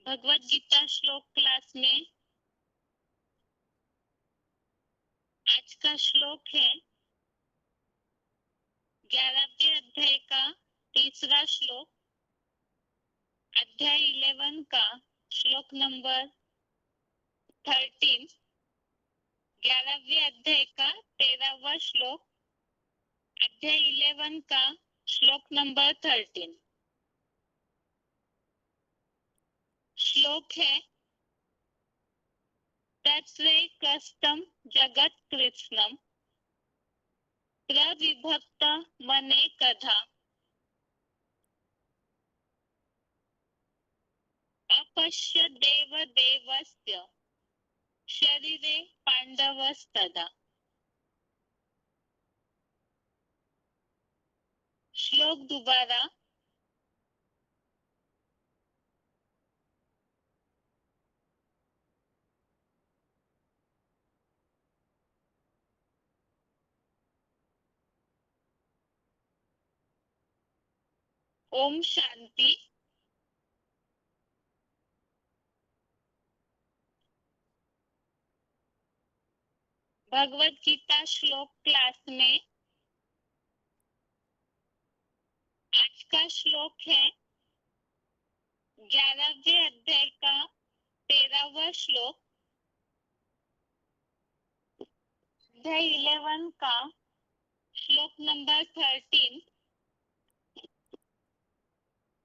भगवत गीता श्लोक क्लास में आज का श्लोक है 11वें अध्याय का तीसरा श्लोक, अध्याय 11 का श्लोक नंबर 13, 11वें अध्याय का 13वां श्लोक, अध्याय 11 का श्लोक नंबर 13। श्लोक है तत्रैकस्थं जगत् कृत्स्नं प्रविभक्त मनेकधा अपश्य देवदेवस्य शरीरे पांडवस्तदा। श्लोक दोबारा। ओम शांति। भगवत गीता श्लोक क्लास में आज का श्लोक है 11वें अध्याय का 13वां श्लोक, अध्याय 11 का श्लोक नंबर 13।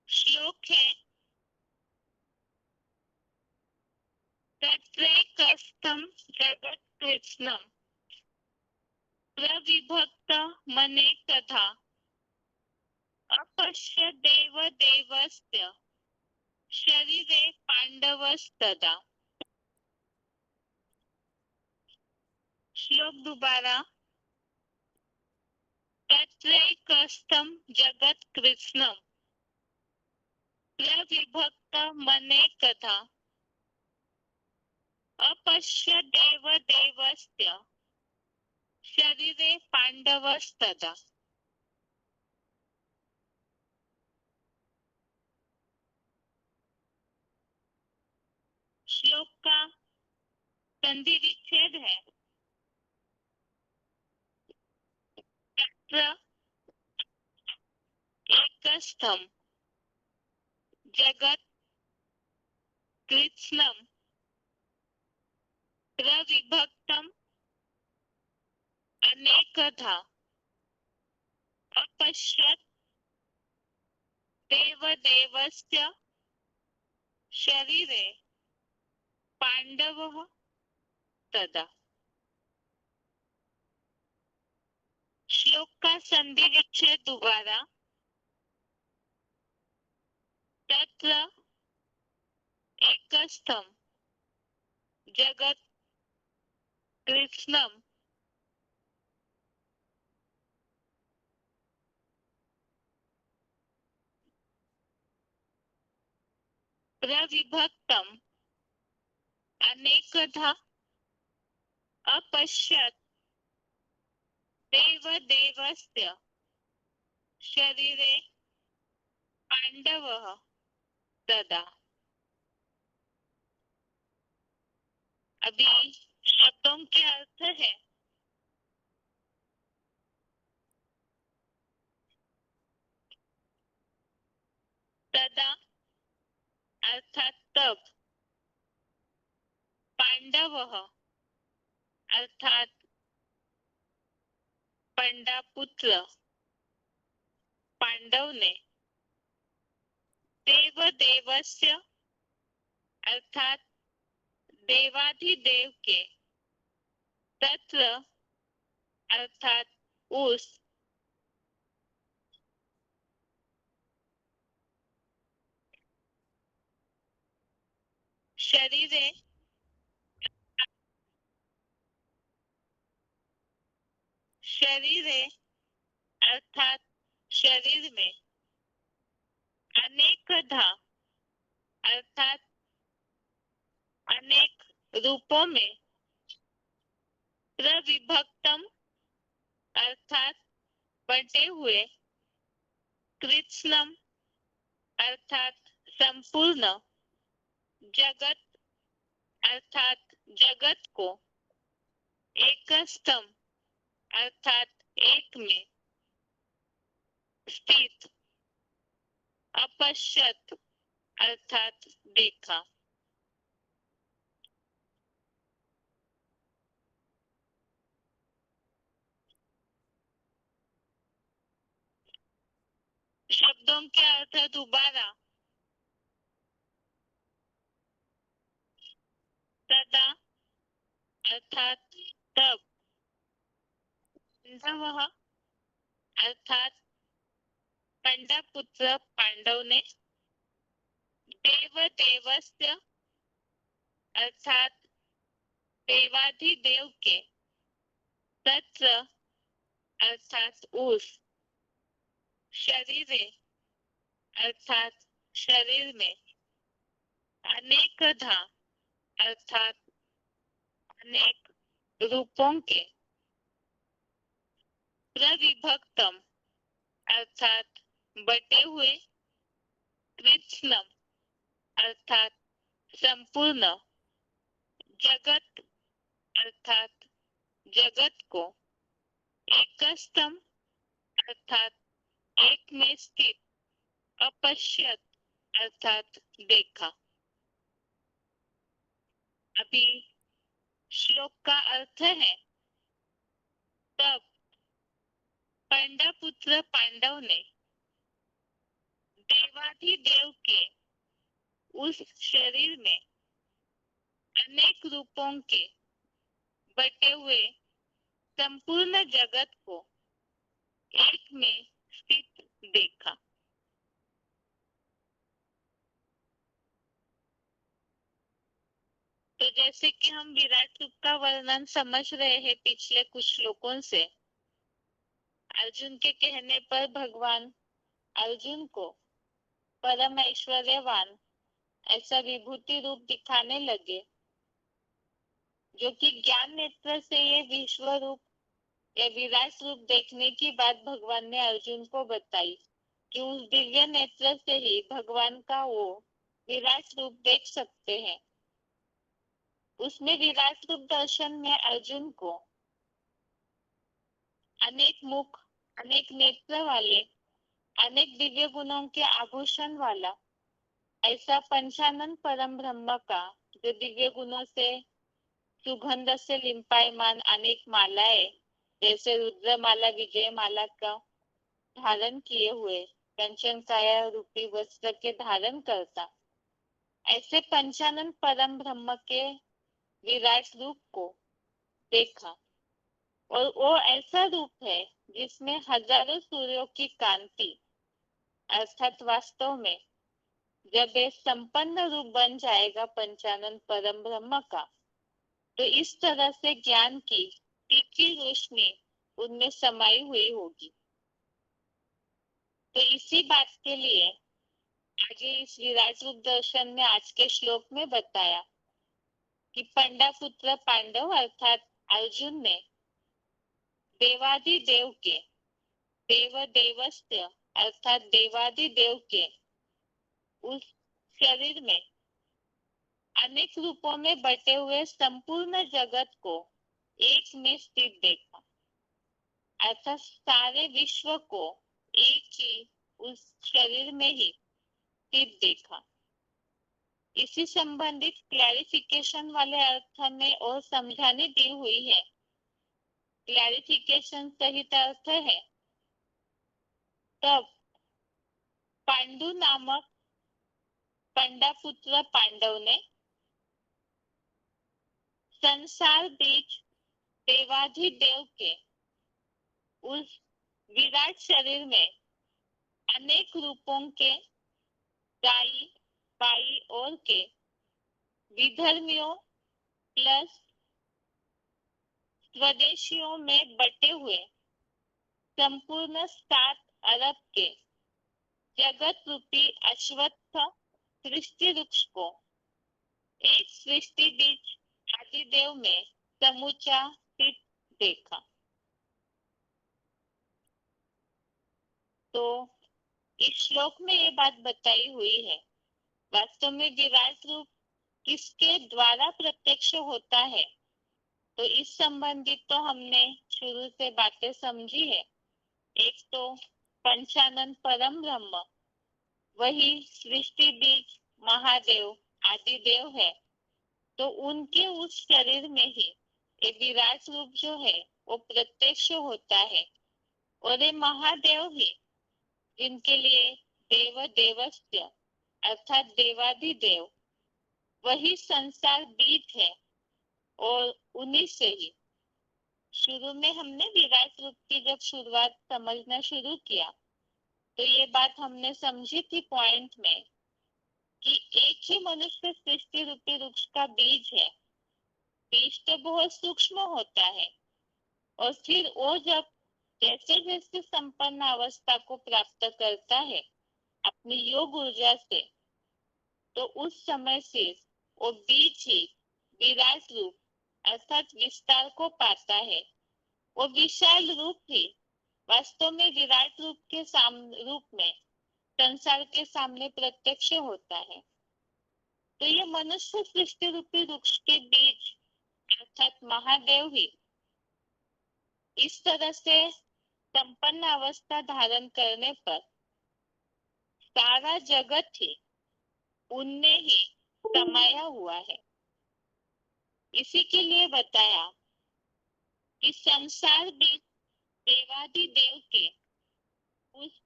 श्लोक है तत्रैकस्थं जगत् कृत्स्नं प्रविभक्त मनेकधा अपश्य देवदेवस्य शरीरे पांडवस्तदा। श्लोक दोबारा। तत्रैकस्थं जगत् कृत्स्नं प्रविभक्त मनेकधा अपश्य देवदेवस्य शरीरे पांडवस्तदा। श्लोक का संधि विच्छेद है तत्र एकस्थं जगत् कृत्स्नं प्रविभक्तम् अनेकधा अपश्यत् देवदेवस्य शरीरे पांडवः तदा। श्लोक का संधि विच्छेद दोबारा। तत्र एकस्थं जगत् कृत्स्नं प्रविभक्तम् अनेकधा अपश्यत् देवदेवस्य शरीरे पांडवः तदा। अभी शब्दों के अर्थ है तदा अर्थात तब, पांडवः अर्थात पंडापुत्र पांडव ने, देवदेवस्य अर्थात देवाधिदेव के, तत्र अर्थात उस, शरीरे शरीरे अर्थात शरीर में, अनेकधा अर्थात अनेक रूपों में, प्रविभक्तम अर्थात बटे हुए, कृत्स्नम अर्थात संपूर्ण, जगत अर्थात जगत को, एक स्तंभ अर्थात एक में, स्थित अपश्यत अर्थात देखा। शब्दों के अर्थ दोबारा, तदा अर्थात तब, पांडवः अर्थात पंडपुत्र पांडव ने, देव देवस्य अर्थात देवाधिदेव के, तत्र अर्थात उस, शरीरे अर्थात शरीर में, अनेकधा अर्थात अनेक रूपों के, प्रविभक्तम अर्थात बटे हुए, कृत्स्नम अर्थात संपूर्ण, जगत अर्थात जगत को, एकस्तम अर्थात एक में स्थित, अपश्यत अर्थात देखा। अभी श्लोक का अर्थ है, तब पंडपुत्र पांडव ने देवाधिदेव के उस शरीर में अनेक रूपों के बटे हुए संपूर्ण जगत को एक में स्थित देखा। तो जैसे कि हम विराट रूप का वर्णन समझ रहे हैं पिछले कुछ श्लोकों से, अर्जुन के कहने पर भगवान अर्जुन को परम ऐश्वर्यवान ऐसा विभूति रूप दिखाने लगे, जो कि ज्ञान नेत्र से ये विश्व रूप या विराट रूप देखने की बात भगवान ने अर्जुन को बताई कि उस दिव्य नेत्र से ही भगवान का वो विराट रूप देख सकते हैं। उसमें विराट रूप दर्शन में अर्जुन को अनेक मुख, अनेक नेत्र वाले, अनेक दिव्य गुणों के आभूषण वाला ऐसा पंचानन परम ब्रह्म का, जो दिव्य गुणों से सुगंध से लिंपायमान अनेक मालाएं, जैसे रुद्रमाला, विजय माला का धारण किए हुए कंचन काया रूपी वस्त्र के धारण करता, ऐसे पंचानन परम ब्रह्म के विराट रूप को देखा। और वो ऐसा रूप है जिसमें हजारों सूर्यों की कांति, अर्थात वास्तव में जब ये संपन्न रूप बन जाएगा पंचानन परम ब्रह्म का, तो इस तरह से ज्ञान की तीखी रोशनी उनमें समाई हुई होगी। तो इसी बात के लिए आगे इस विराट रूप दर्शन में आज के श्लोक में बताया कि पंडापुत्र पांडव अर्थात अर्जुन ने देवाधिदेव के, देव देवस्य अर्थात देवाधिदेव के उस शरीर में अनेक रूपों में बटे हुए संपूर्ण जगत को एक में स्थित देखा, अर्थात सारे विश्व को एक ही उस शरीर में ही स्थित देखा। इसी संबंधित क्लैरिफिकेशन वाले अर्थ में और समझाने दी हुई है। क्लैरिफिकेशन सहित अर्थ है, तब पांडु नामक पंडापुत्र पांडव ने संसार बीज देवाधिदेव के उस विराट शरीर में अनेक रूपों के दाई बाई और के विधर्मियों प्लस स्वदेशियों में बटे हुए संपूर्ण 7 अरब के जगत रूपी अश्वत्थ सृष्टि वृक्ष को एक सृष्टि बीज आदिदेव में समूचा स्थित देखा। तो इस श्लोक में ये बात बताई हुई है, वास्तव में विराट रूप किसके द्वारा प्रत्यक्ष होता है? तो इस संबंधित तो हमने शुरू से बातें समझी है। एक तो पंचानन परम ब्रह्म, वही सृष्टि बीज महादेव आदि देव है, तो उनके उस शरीर में ही ये विराट रूप जो है वो प्रत्यक्ष होता है। और ये महादेव ही जिनके लिए देव देवस्य अर्थात देवाधिदेव वही संसार बीज है, और उन्हीं से ही शुरू में हमने विराट रूप की जब शुरुआत समझना शुरू किया तो ये बात हमने समझी थी पॉइंट में कि एक ही मनुष्य सृष्टि रूपी वृक्ष का बीज है। बीज तो बहुत सूक्ष्म होता है, और फिर वो जब जैसे जैसे संपन्न अवस्था को प्राप्त करता है अपनी योग ऊर्जा से, तो उस समय से वो बीज ही विराट रूप अर्थात विस्तार को पाता है। वो विशाल रूप ही वास्तव में विराट रूप के रूप में संसार के सामने प्रत्यक्ष होता है। तो ये मनुष्य सृष्टि रूपी वृक्ष के बीज अर्थात महादेव ही इस तरह से संपन्न अवस्था धारण करने पर सारा जगत ही उनने ही समाया हुआ है। इसी के लिए बताया कि संसार भी देवादि देव के उस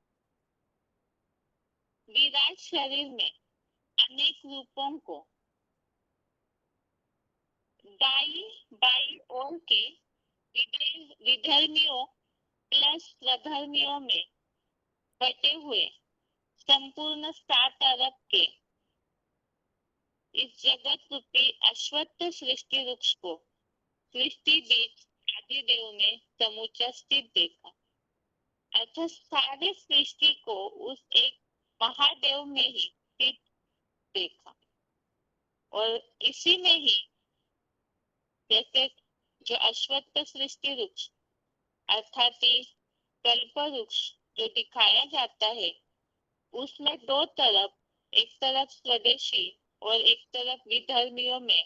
विराट शरीर में अनेक रूपों को दाई बाई ओर के विधर्मियों प्लस स्वधर्मियों में बटे हुए संपूर्ण 7 अरब के इस जगत रूपी अश्वत्थ सृष्टि वृक्ष को सृष्टि बीज आदि देव में समूचा स्थित देखा, अर्थात सारे सृष्टि को उस एक महादेव में ही स्थित देखा। और इसी में ही जैसे जो अश्वत्थ सृष्टि वृक्ष अर्थात कल्प वृक्ष जो दिखाया जाता है उसमें दो तरफ, एक तरफ स्वदेशी और एक तरफ विधर्मियों में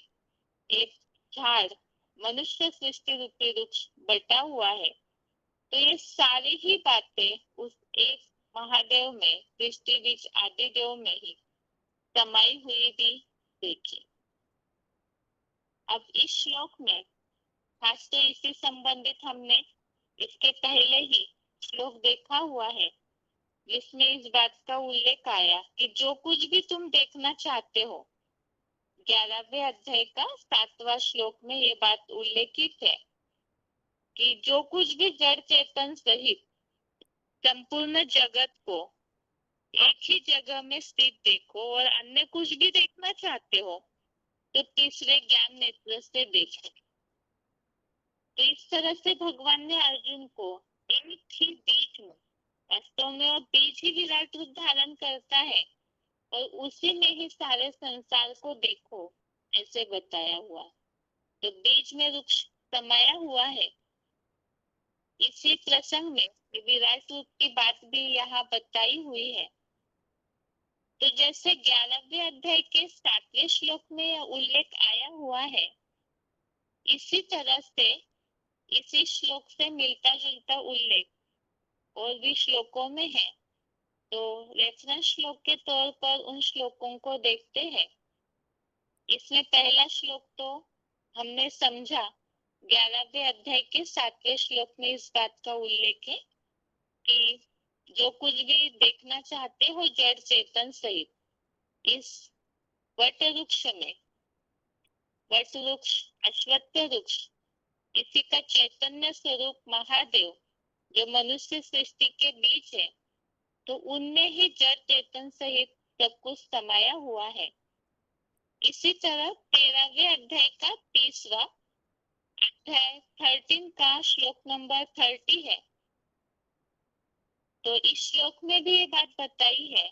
एक झाड़ मनुष्य सृष्टि रूपी वृक्ष बटा हुआ है। तो ये सारी ही बातें उस एक महादेव में सृष्टि बीज आदि देव में ही समाई हुई भी देखी। अब इस श्लोक में खास तो इसी संबंधित हमने इसके पहले ही श्लोक देखा हुआ है जिसमें इस बात का उल्लेख आया कि जो कुछ भी तुम देखना चाहते हो, 11वें अध्याय का 7वां श्लोक में ये बात उल्लेखित है कि जो कुछ भी जड़ चेतन सहित संपूर्ण जगत को एक ही जगह में स्थित देखो, और अन्य कुछ भी देखना चाहते हो तो तीसरे ज्ञान नेत्र से देखो। तो इस तरह से भगवान ने अर्जुन को एक ही बीज में, वास्तव में वो बीज ही विराट रूप धारण करता है और उसी में ही सारे संसार को देखो ऐसे बताया हुआ। तो बीज में वृक्ष समाया हुआ है। इसी प्रसंग में विराट रूप की बात भी यहाँ बताई हुई है। तो जैसे 11वें अध्याय के 7वें श्लोक में यह उल्लेख आया हुआ है, इसी तरह से इसी श्लोक से मिलता जुलता उल्लेख और भी श्लोकों में है। तो रेफरेंस श्लोक के तौर पर उन श्लोकों को देखते हैं। इसमें पहला श्लोक तो हमने समझा, 11वें अध्याय के 7वें श्लोक में इस बात का उल्लेख है कि जो कुछ भी देखना चाहते हो जड़ चेतन सहित इस वट वृक्ष में, वट वृक्ष अश्वत्थ वृक्ष इसी का चैतन्य स्वरूप महादेव जो मनुष्य सृष्टि के बीच है, तो उनमें ही जड़ चेतन सहित सब कुछ समाया हुआ है। इसी तरह 13वें अध्याय का 30वां अध्याय 13 का श्लोक नंबर 30 है। तो इस श्लोक में भी ये बात बताई है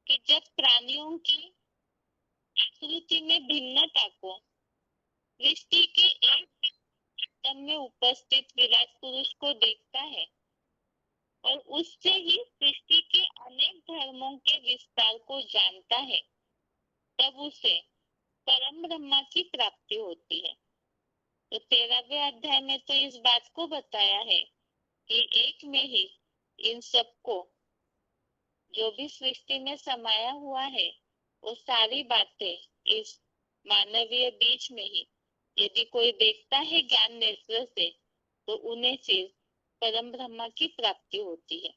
कि जब प्राणियों की आकृति में भिन्नता को सृष्टि के एक आत्म में उपस्थित विराट पुरुष को देखता है और उससे ही सृष्टि के अनेक धर्मों के विस्तार को जानता है, तब उसे परम ब्रह्मा की प्राप्ति होती है। तो 13वें अध्याय में तो इस बात को बताया है कि एक में ही इन सबको, जो भी सृष्टि में समाया हुआ है, वो सारी बातें इस मानवीय बीज में ही यदि कोई देखता है ज्ञान नेत्र से, तो उन्हें सिर्फ परम ब्रह्मा की प्राप्ति होती है।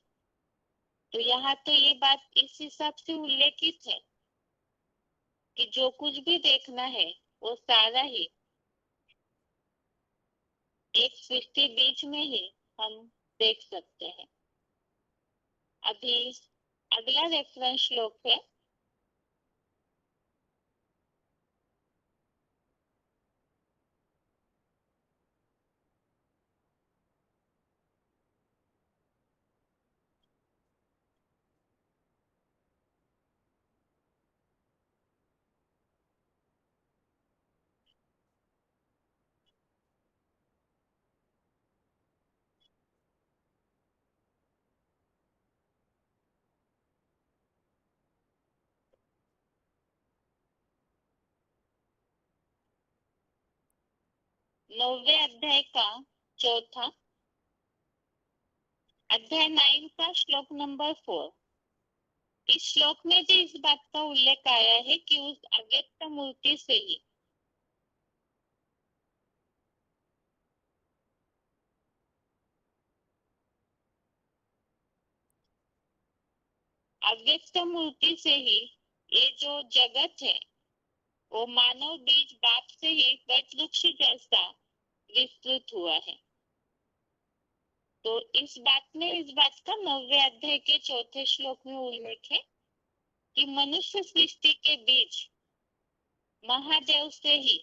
तो यहाँ तो ये बात इस हिसाब से उल्लेखित है कि जो कुछ भी देखना है वो सारा ही एक सृष्टि बीज में ही हम देख सकते हैं। अभी अगला रेफरेंस श्लोक है 9वें अध्याय का चौथा अध्याय 9 का श्लोक नंबर 4। इस श्लोक में भी इस बात का उल्लेख आया है कि उस अव्यक्त मूर्ति से ही अव्यक्त मूर्ति से ही ये जो जगत है वो मानव बीज बाप से ही वट वृक्ष जैसा विस्तृत हुआ है। तो इस बात का 9वें अध्याय के चौथे श्लोक में उल्लेख है कि मनुष्य सृष्टि के बीच महादेव से ही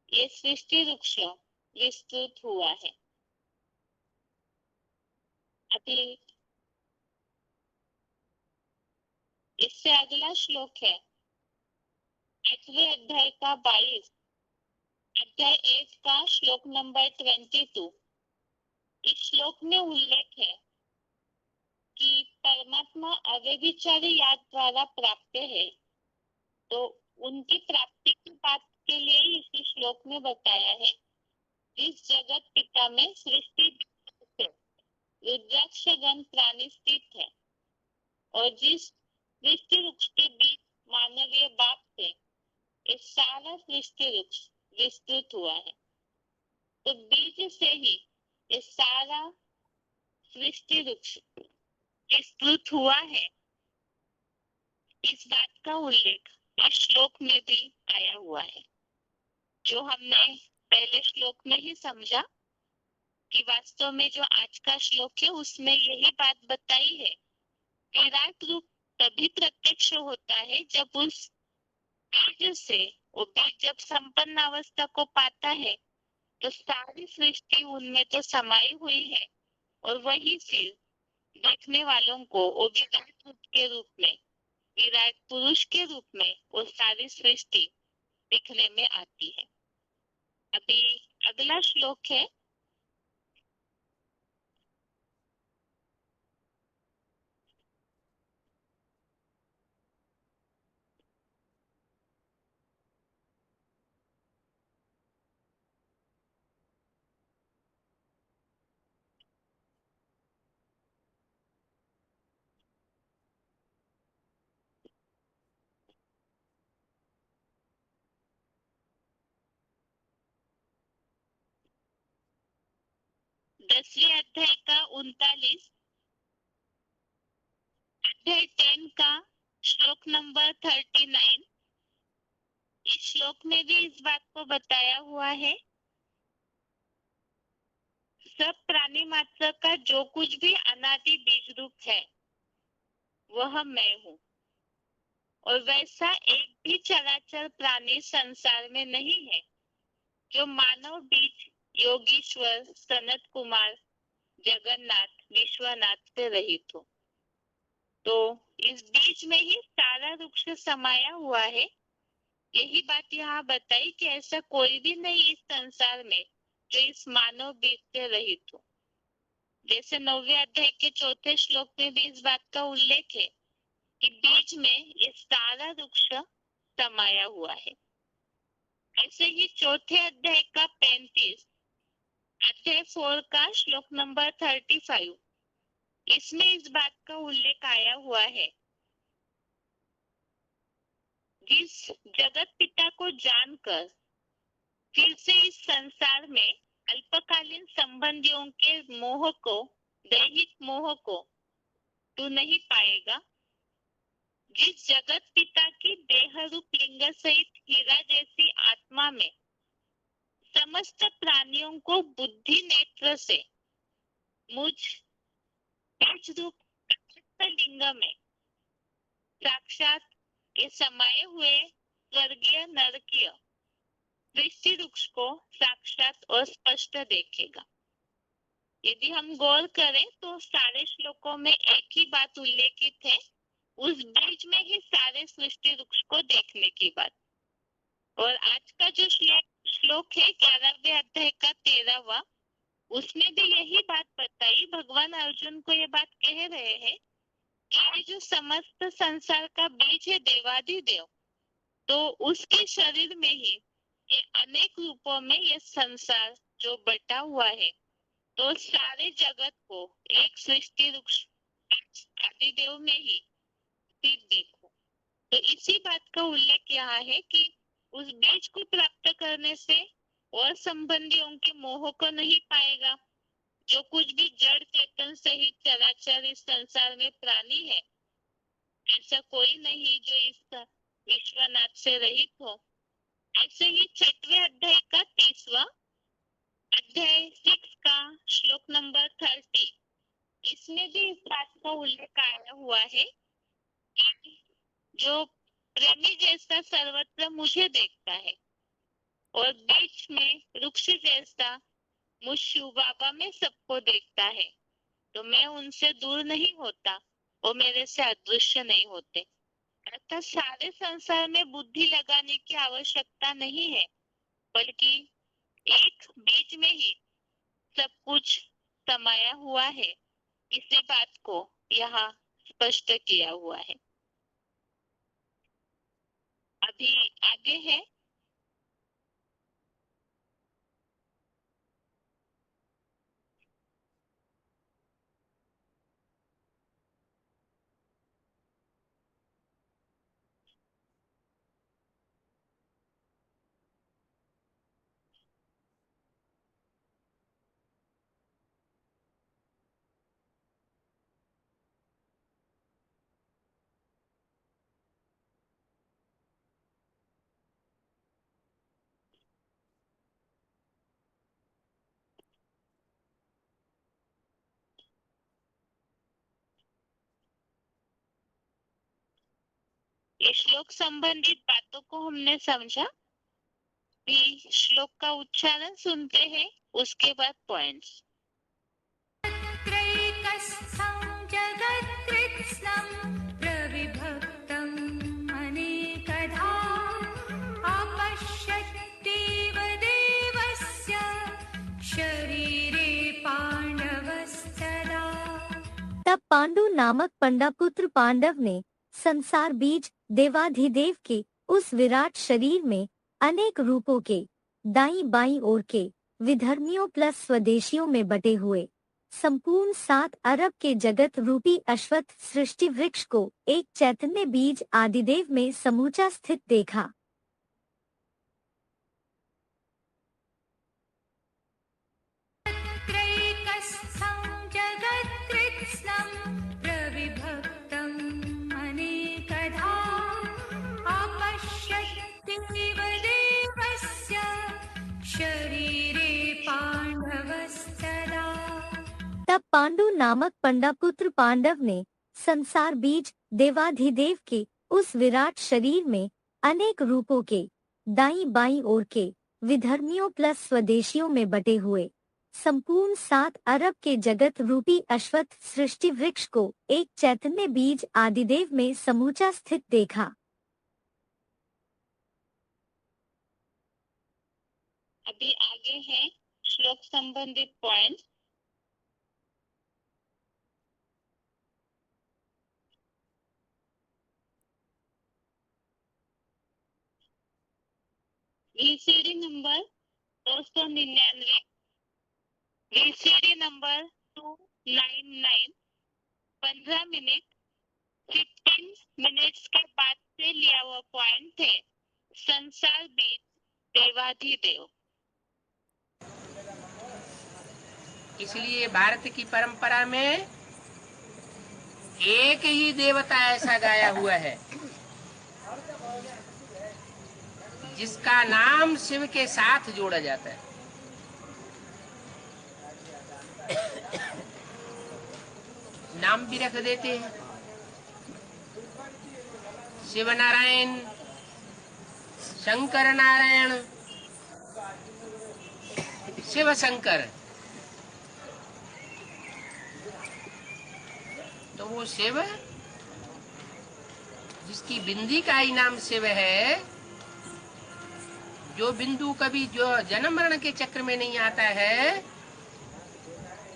ये सृष्टि वृक्ष विस्तृत हुआ है। अभी इससे अगला श्लोक है 8वें अध्याय का 22, अध्याय 8 का श्लोक नंबर 22। इस श्लोक में उल्लेख है कि परमात्मा अव्यभिचारी याद द्वारा प्राप्त है। तो उनकी प्राप्ति की बात के लिए इस श्लोक में बताया है जिस जगत पिता में सृष्टि से रुद्राक्ष गण प्राणी स्थित है और जिस सृष्टि वृक्ष के बीच मानवीय बाप से ये सारा सृष्टि वृक्ष विस्तृत हुआ है। तो बीज से ही ये सारा सृष्टि वृक्ष विस्तृत हुआ है, इस बात का उल्लेख इस श्लोक में भी आया हुआ है, जो हमने पहले श्लोक में ही समझा कि वास्तव में जो आज का श्लोक है उसमें यही बात बताई है। विराट रूप तभी प्रत्यक्ष होता है जब उस बीज से वो बीज जब संपन्न अवस्था को पाता है तो सारी सृष्टि उनमें तो समाई हुई है और वही फिर देखने वालों को वो विराट रूप के रूप में, विराट पुरुष के रूप में वो सारी सृष्टि दिखने में आती है। अभी अगला श्लोक है 10वें अध्याय का 39, अध्याय 10 का श्लोक नंबर 39। इस श्लोक में भी इस बात को बताया हुआ है सब प्राणी मात्र का जो कुछ भी अनादि बीज रूप है वह मैं हूँ और वैसा एक भी चराचर प्राणी संसार में नहीं है जो मानव बीज योगीश्वर सनत कुमार जगन्नाथ विश्वनाथ से रहित हो। तो इस बीज में ही सारा वृक्ष समाया हुआ है। यही बात यहाँ बताई कि ऐसा कोई भी नहीं इस संसार में जो इस मानव बीज से रहित हो। जैसे 9वें अध्याय के चौथे श्लोक में भी इस बात का उल्लेख है कि बीज में ये सारा वृक्ष समाया हुआ है। ऐसे ही चौथे अध्याय का 35, अध्याय 4 का श्लोक नंबर 35, इसमें इस बात का उल्लेख आया हुआ है, जिस जगत पिता को जानकर फिर से इस संसार में अल्पकालीन संबंधियों के मोह को, दैहिक मोह को तू नहीं पाएगा, जिस जगत पिता की देह रूप लिंग सहित हीरा जैसी आत्मा में समस्त प्राणियों को बुद्धि नेत्र से मुझ बीज रूप लिंग में साक्षात ये समाये हुए स्वर्गीय नरकीय दृष्टि वृक्ष को साक्षात और स्पष्ट देखेगा। यदि हम गौर करें तो सारे श्लोकों में एक ही बात उल्लेखित है, उस बीज में ही सारे सृष्टि वृक्ष को देखने की बात। और आज का जो श्लोक है 11वें अध्याय का 13वां, उसमें भी यही बात बताई। भगवान अर्जुन को ये बात कह रहे हैं कि ये जो समस्त संसार का बीज है देवाधिदेव, तो उसके शरीर में ही ये अनेक रूपों में ये संसार जो बटा हुआ है, तो सारे जगत को एक सृष्टि वृक्ष आदिदेव में ही स्थित देखो। तो इसी बात का उल्लेख यहाँ है कि उस बीज को प्राप्त करने से और संबंधियों के मोह को नहीं पाएगा। जो कुछ भी जड़ चेतन सहित चराचर इस संसार में प्राणी है, ऐसा कोई नहीं जो इस विश्वनाथ से रहित हो। ऐसे ही 6वें अध्याय का 30वां, अध्याय 6 का श्लोक नंबर 30, इसमें भी इस बात का उल्लेख आया हुआ है कि जो प्रेमी जैसा सर्वत्र मुझे देखता है और बीच में वृक्ष जैसा मुझ शिव बाबा में सबको देखता है, तो मैं उनसे दूर नहीं होता, वो मेरे से अदृश्य नहीं होते। अर्थात सारे संसार में बुद्धि लगाने की आवश्यकता नहीं है, बल्कि एक बीज में ही सब कुछ समाया हुआ है। इसी बात को यहाँ स्पष्ट किया हुआ है। अभी आगे है ये श्लोक संबंधित बातों को हमने समझा। भी श्लोक का उच्चारण सुनते हैं, उसके बाद पॉइंट्स। त्रैकस्थं जगत्कृत्स्नं प्रविभक्तं अनेकधा अपश्यद्देव देवस्य शरीरे पाण्डवस्तदा। तब पांडु नामक पंडापुत्र पांडव ने संसार बीज देवाधिदेव के उस विराट शरीर में अनेक रूपों के दाईं बाईं ओर के विधर्मियों प्लस स्वदेशियों में बटे हुए संपूर्ण 7 अरब के जगत रूपी अश्वत्थ सृष्टि वृक्ष को एक चैतन्य बीज आदिदेव में समूचा स्थित देखा। त्रैकस्थं जगत्कृत्स्नं प्रविभक्तं अनेकधा अपश्यद्देव देवस्य शरीरे पाण्डवस्तदा। तब पांडु नामक पंडापुत्र पांडव ने संसार बीज देवाधिदेव के उस विराट शरीर में अनेक रूपों के दाईं बाईं ओर के विधर्मियों प्लस स्वदेशियों में बटे हुए संपूर्ण 7 अरब के जगत रूपी अश्वत्थ सृष्टि वृक्ष को एक चैतन्य बीज आदिदेव में समूचा स्थित देखा। अभी आगे है श्लोक संबंधित point. VCD number 299, VCD number 299, 15 minute 15 minutes के बाद से लिया हुआ पॉइंट है संसार बीज देवाधिदेव। इसलिए भारत की परंपरा में एक ही देवता ऐसा गाया हुआ है जिसका नाम शिव के साथ जोड़ा जाता है। नाम भी रख देते हैं, शिव नारायण, शंकर नारायण, शिव शंकर। तो वो शिव जिसकी बिंदी का ही नाम शिव है, जो बिंदु कभी जो जन्म मरण के चक्र में नहीं आता है,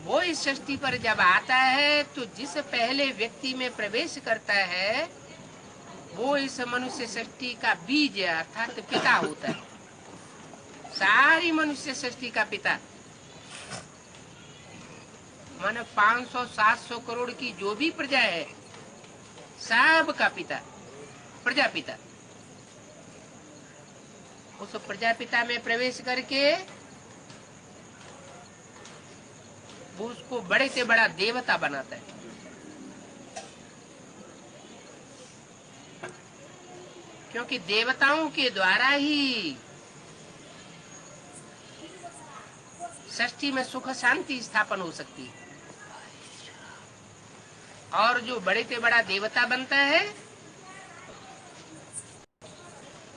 वो इस सृष्टि पर जब आता है तो जिस पहले व्यक्ति में प्रवेश करता है वो इस मनुष्य सृष्टि का बीज अर्थात पिता होता है। सारी मनुष्य सृष्टि का पिता माने 500-700 करोड़ की जो भी प्रजा है सब का पिता, प्रजापिता। उस प्रजापिता में प्रवेश करके वो उसको बड़े से बड़ा देवता बनाता है। क्योंकि देवताओं के द्वारा ही सृष्टि में सुख शांति स्थापन हो सकती है। और जो बड़े से बड़ा देवता बनता है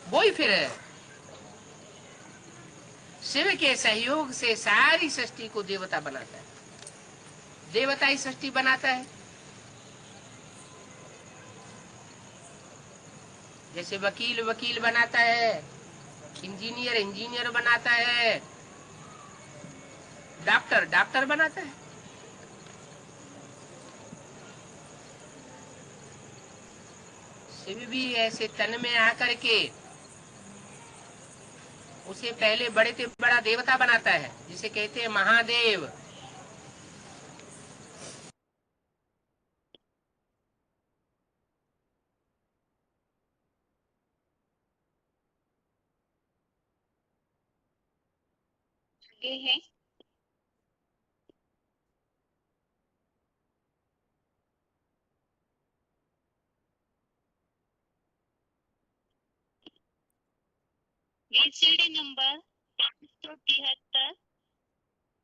वो ही फिर शिव के सहयोग से सारी सृष्टि को देवता बनाता है। देवता ही सृष्टि बनाता है। जैसे वकील वकील बनाता है, इंजीनियर इंजीनियर बनाता है, डॉक्टर डॉक्टर बनाता है। शिव भी ऐसे तन में आकर के उसे पहले बड़े से बड़ा देवता बनाता है, जिसे कहते हैं महादेव। आगे है VCD नंबर 573,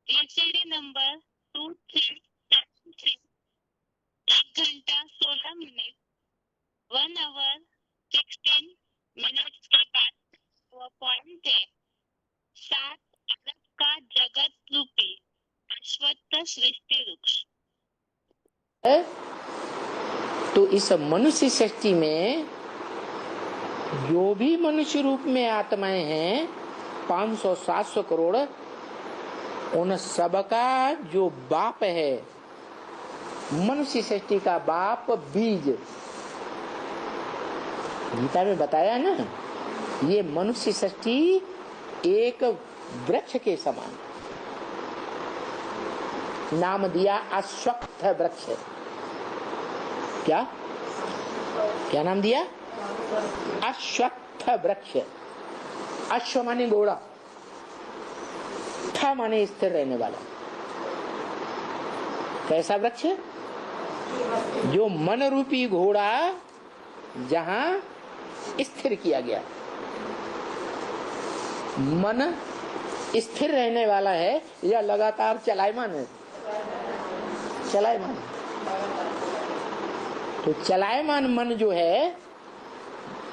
VCD नंबर 2373, 1 घंटा 16 मिनट 1 आवर 16 मिनट्स के बाद वो पॉइंट है 7 अलग का जगत रूपी अश्वत्थ सृष्टि वृक्ष। तो इस मनुष्य सृष्टि में जो भी मनुष्य रूप में आत्माएं हैं 500-700 करोड़, उन सबका जो बाप है, मनुष्य सृष्टि का बाप बीज, गीता में बताया ना, ये मनुष्य सृष्टि एक वृक्ष के समान, नाम दिया अश्वत्थ वृक्ष। क्या क्या नाम दिया? अश्वत्थ वृक्ष। अश्व माने घोड़ा, थ माने स्थिर रहने वाला। कैसा वृक्ष? जो मन रूपी घोड़ा जहां स्थिर किया गया, मन स्थिर रहने वाला है या लगातार चलायमान है? चलायमान। तो चलायमान मन जो है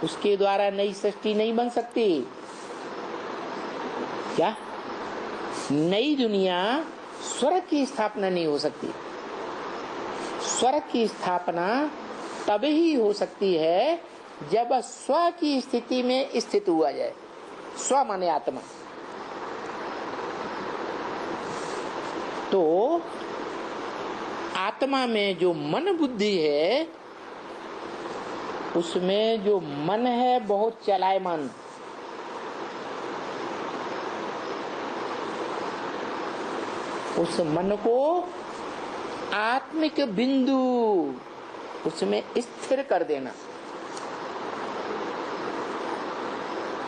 उसके द्वारा नई सृष्टि नहीं बन सकती। क्या? नई दुनिया, स्वर्ग की स्थापना नहीं हो सकती। स्वर्ग की स्थापना तब ही हो सकती है जब स्व की स्थिति में स्थित हुआ जाए। स्व माने आत्मा। तो आत्मा में जो मन बुद्धि है, उसमें जो मन है बहुत चलायमान, उस मन को आत्मिक बिंदु उसमें स्थिर कर देना।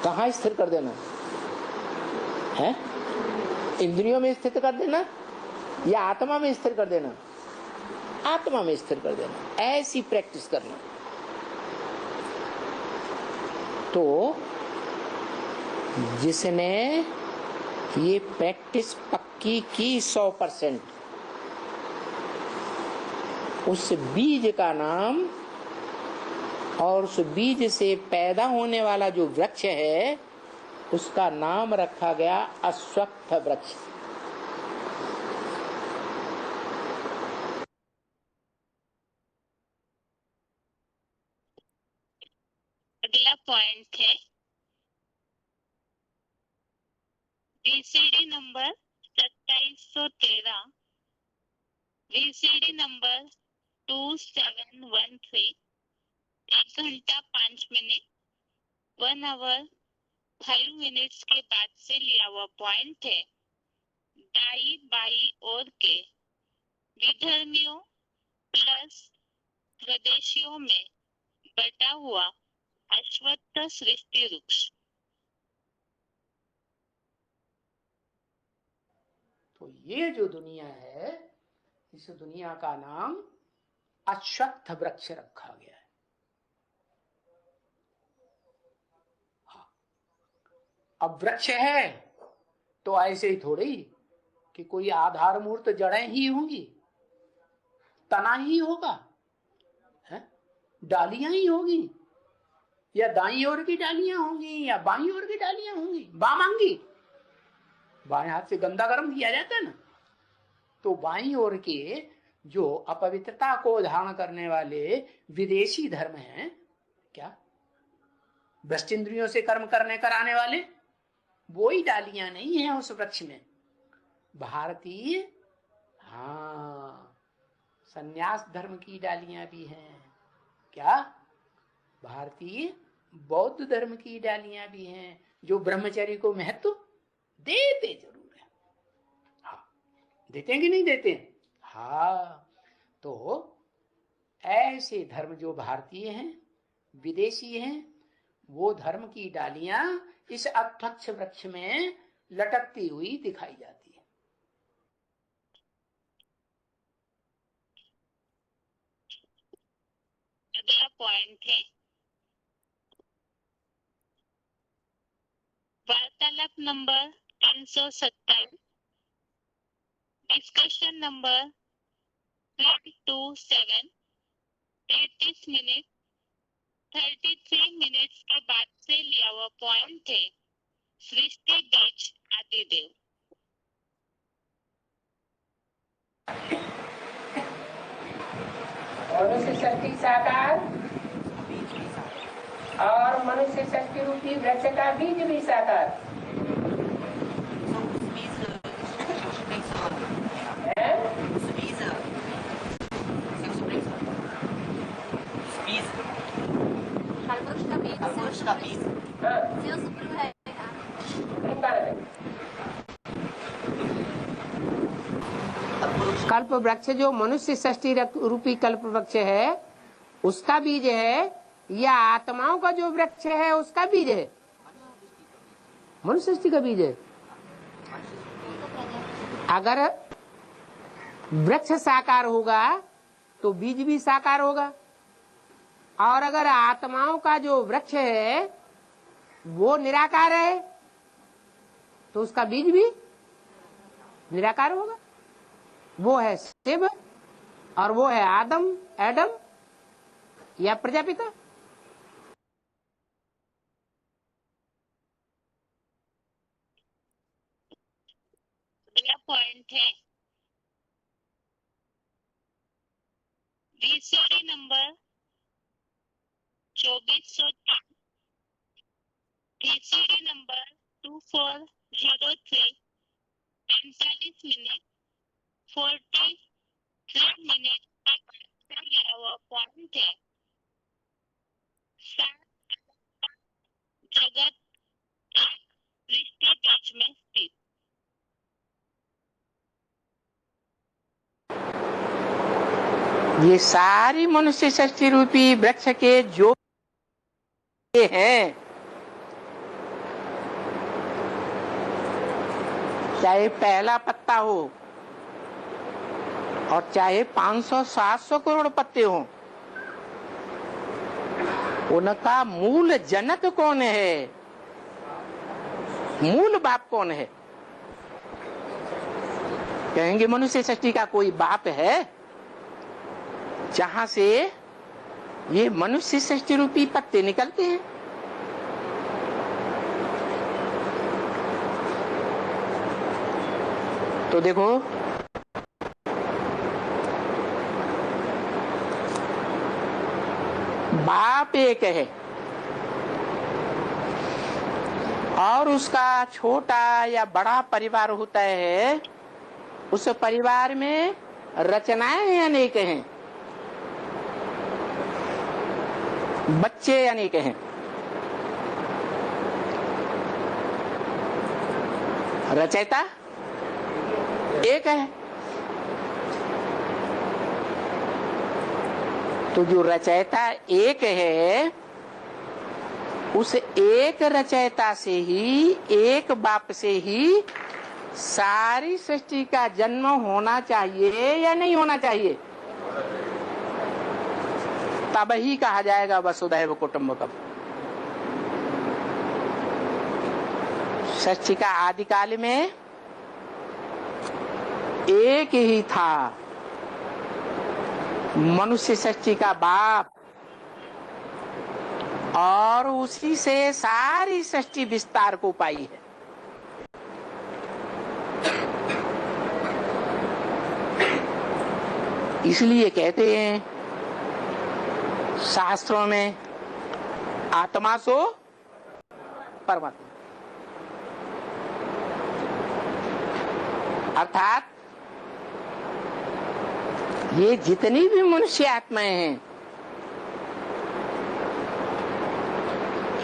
कहाँ स्थिर कर देना है? इंद्रियों में स्थिर कर देना या आत्मा में स्थिर कर देना? आत्मा में स्थिर कर देना। ऐसी प्रैक्टिस करना। तो जिसने ये प्रैक्टिस पक्की की 100%, उस बीज का नाम और उस बीज से पैदा होने वाला जो वृक्ष है उसका नाम रखा गया अश्वत्थ वृक्ष। अगला पॉइंट है VCD नंबर 2713, VCD नंबर 2713, 1 घंटा 5 मिनट, 1 आवर 5 मिनट्स के बाद से लिया हुआ पॉइंट है। दाई बाई ओर के विधर्मियों प्लस स्वदेशियों में बटा हुआ अश्वत्थ सृष्टि वृक्ष। तो ये जो दुनिया है, इस दुनिया का नाम अश्वत्थ वृक्ष रखा गया है। हाँ। अब वृक्ष है तो ऐसे ही थोड़ी कि कोई आधारभूत जड़ें ही होंगी, तना ही होगा, है? डालियां ही होगी, या दाईं ओर की डालियां होंगी या बाईं ओर की डालियां होंगी, बामांगी। बाएं हाथ से गंदा गर्म किया जाता है ना, तो बाईं ओर के जो अपवित्रता को धारण करने वाले विदेशी धर्म हैं, क्या भ्रष्ट इंद्रियों से कर्म करने कराने वाले, वो ही डालियां नहीं है उस वृक्ष में। भारतीय हाँ संन्यास धर्म की डालियां भी हैं। क्या भारतीय बौद्ध धर्म की डालियां भी हैं जो ब्रह्मचर्य को महत्व देते जरूर है। हाँ देते हैं कि नहीं देते? हाँ। तो ऐसे धर्म जो भारतीय हैं, विदेशी हैं, वो धर्म की डालियां इस अध्यक्ष वृक्ष में लटकती हुई दिखाई जाती है। अगला पॉइंट है वार्तालाप number 327, discussion number 327, 33 minute 33 minutes के बाद से लिया हुआ पॉइंट है सृष्टि बीज आदिदेव। मनुष्य शक्ति साकार और मनुष्य शक्ति रूपी वृक्ष का बीज भी साकार है। कल्प वृक्ष जो मनुष्य षष्टि रूपी कल्प वृक्ष है उसका बीज है, या आत्माओं का जो वृक्ष है उसका बीज है? मनुष्य षष्टि का बीज है। अगर वृक्ष साकार होगा तो बीज भी साकार होगा, और अगर आत्माओं का जो वृक्ष है वो निराकार है तो उसका बीज भी निराकार होगा। वो है शिव और वो है आदम, एडम या प्रजापिता। अगला पॉइंट है VCD number 2403, VCD number 2403, 45 minute 43 minute का लिया हुआ पॉइंट है जगत सृष्टि बीज में स्थित। ये सारी मनुष्य सृष्टि रूपी वृक्ष के जो हैं, चाहे पहला पत्ता हो और चाहे 500-700 करोड़ पत्ते हो, उनका मूल जनक कौन है, मूल बाप कौन है? कहेंगे मनुष्य सृष्टि का कोई बाप है जहां से ये मनुष्य सृष्टि रूपी पत्ते निकलते हैं? तो देखो, बाप एक है और उसका छोटा या बड़ा परिवार होता है, उस परिवार में रचनाएं अनेक हैं, बच्चे अनेक हैं। रचयिता एक है। तो जो रचयिता एक है, उस एक रचयिता से ही, एक बाप से ही सारी सृष्टि का जन्म होना चाहिए या नहीं होना चाहिए? तब ही कहा जाएगा वसुधैव कुटुंबकम। सृष्टि का आदिकाल में एक ही था, मनुष्य सृष्टि का बाप, और उसी से सारी सृष्टि विस्तार को पाई है। इसलिए कहते हैं शास्त्रों में, आत्मा सो परमात्मा, अर्थात ये जितनी भी मनुष्य आत्माएं हैं,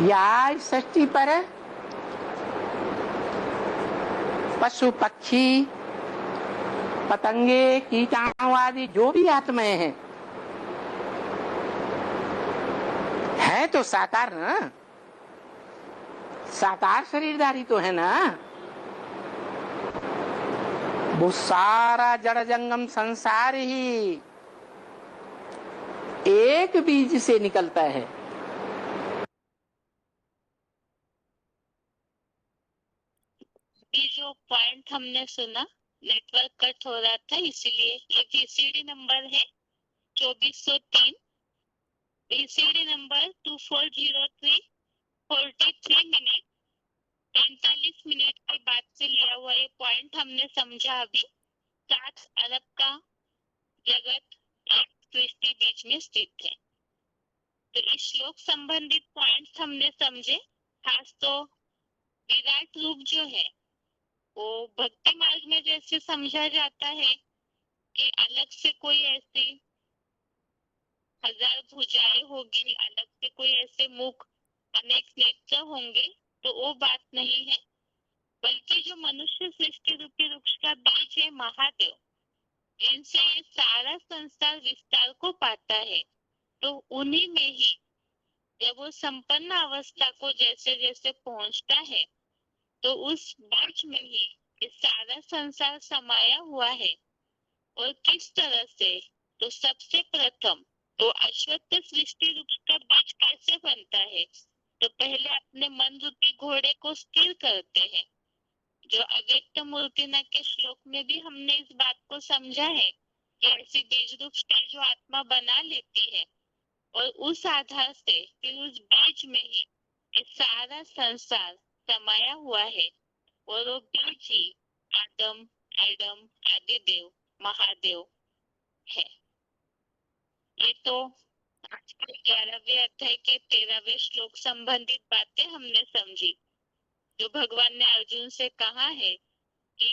या इस सृष्टि पर पशु पक्षी पतंगे कीटाणु आदि जो भी आत्माएं हैं, है तो साकार ना, साकार शरीरधारी तो है ना। वो सारा जड़ जंगम संसार ही एक बीज से निकलता है। ये जो पॉइंट हमने सुना, नेटवर्क कट हो रहा था, इसीलिए ये VCD नंबर है 2403, VCD नंबर 2403, 43 मिनट 45 मिनट के बाद से लिया हुआ ये पॉइंट हमने समझा। अभी 7 अरब का जगत एक सृष्टि बीच में स्थित है। तो इस श्लोक संबंधित पॉइंट्स हमने समझे। खास तो विराट रूप जो है वो भक्ति मार्ग में जैसे समझा जाता है कि अलग से कोई ऐसी 1000 भुजाएं होगी, अलग से कोई ऐसे मुख, अनेक नेत्र होंगे, तो वो बात नहीं है। बल्कि जो मनुष्य सृष्टि रूपी वृक्ष का बीज है महादेव, जिनसे ये सारा संसार विस्तार को पाता है, तो उन्हीं में ही जब वो संपन्न अवस्था को जैसे जैसे पहुंचता है, तो उस बीज में ही ये सारा संसार समाया हुआ है। और किस तरह से, तो सबसे प्रथम तो अश्वत्थ सृष्टि वृक्ष का बीज कैसे बनता है? तो पहले अपने मन रूपी घोड़े को स्थिर करते हैं। जो अव्यक्त मूर्तिना के श्लोक में भी हमने इस बात को समझा है कि ऐसी बीज वृक्ष जो आत्मा बना लेती है, और उस आधार से फिर उस बीज में ही ये सारा संसार समाया हुआ है। और वो बीज ही आदम, एडम, आदिदेव, महादेव है। ये तो आज के 11वें अध्याय के 13वें श्लोक संबंधित बातें हमने समझी, जो भगवान ने अर्जुन से कहा है कि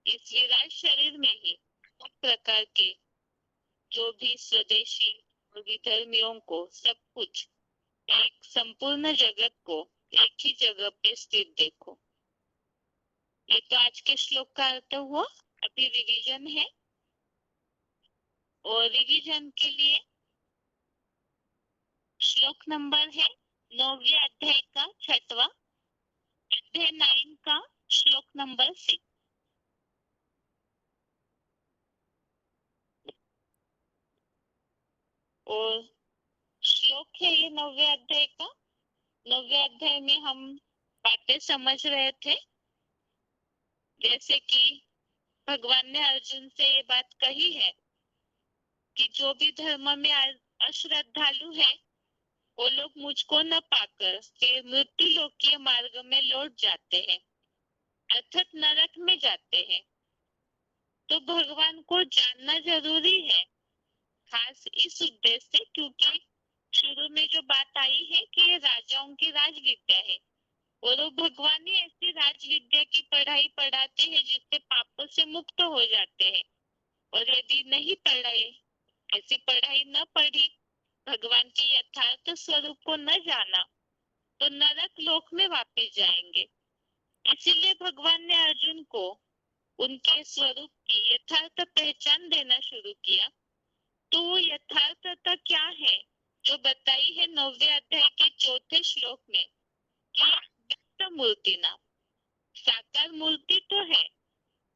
इस विराट शरीर में ही सब प्रकार के जो भी स्वदेशी और विधर्मियों को सब कुछ, एक संपूर्ण जगत को एक ही जगह पे स्थित देखो। ये तो आज के श्लोक का अर्थ हुआ। अभी रिवीजन है। और रिवीजन के लिए श्लोक नंबर है 9वें अध्याय का 6वां, अध्याय 9 का श्लोक नंबर 6। और श्लोक है ये 9वें अध्याय का। 9वें अध्याय में हम बातें समझ रहे थे, जैसे कि भगवान ने अर्जुन से ये बात कही है कि जो भी धर्म में अश्रद्धालु है वो लोग मुझको न पाकर फिर मृत्यु लोकीय मार्ग में लौट जाते हैं, अर्थात नरक में जाते हैं। तो भगवान को जानना जरूरी है, खास इस उद्देश्य से क्योंकि शुरू में जो बात आई है कि ये राजाओं की राजविद्या है और वो भगवान ही ऐसी राजविद्या की पढ़ाई पढ़ाते हैं जिससे पापों से मुक्त हो जाते हैं। और यदि नहीं पढ़ाई, ऐसी पढ़ाई न पढ़ी, भगवान के यथार्थ स्वरूप को न जाना, तो नरक लोक में वापस जाएंगे। इसीलिए भगवान ने अर्जुन को उनके स्वरूप की यथार्थ पहचान देना शुरू किया। तो वो यथार्थता क्या है जो बताई है 9वें अध्याय के 4थे श्लोक में कि व्यक्त मूर्ति नाम। साकार मूर्ति तो है,